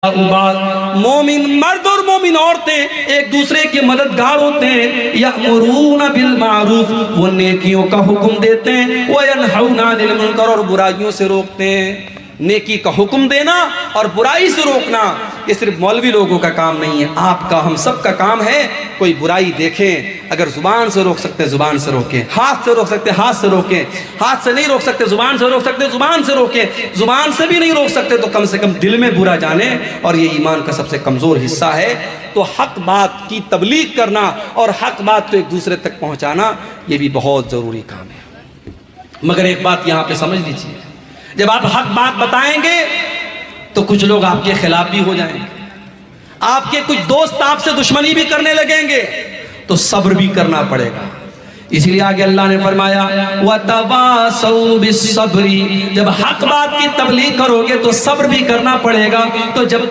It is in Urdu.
مومن مرد اور مومن عورتیں ایک دوسرے کے مددگار ہوتے ہیں۔ یأمرون بالمعروف، وہ نیکیوں کا حکم دیتے ہیں، وینہون عن المنکر، اور برائیوں سے روکتے ہیں۔ نیکی کا حکم دینا اور برائی سے روکنا یہ صرف مولوی لوگوں کا کام نہیں ہے، آپ کا ہم سب کا کام ہے۔ کوئی برائی دیکھیں، اگر زبان سے روک سکتے زبان سے روکیں، ہاتھ سے روک سکتے ہاتھ سے روکیں، ہاتھ سے نہیں روک سکتے زبان سے روک سکتے زبان سے روکیں، زبان سے بھی نہیں روک سکتے تو کم سے کم دل میں برا جانیں، اور یہ ایمان کا سب سے کمزور حصہ ہے۔ تو حق بات کی تبلیغ کرنا اور حق بات کو ایک دوسرے تک پہنچانا یہ بھی بہت ضروری کام ہے۔ مگر ایک بات یہاں پہ سمجھ لیجیے، جب آپ حق بات بتائیں گے تو کچھ لوگ آپ کے خلاف بھی ہو جائیں گے، آپ کے کچھ دوست آپ سے دشمنی بھی کرنے لگیں گے، تو صبر بھی کرنا پڑے گا۔ اس لیے آگے اللہ نے فرمایا وَتَوَاسَوْا بِالصَّبْرِ، جب حق بات کی تبلیغ کرو گے تو صبر بھی کرنا پڑے گا۔ تو جب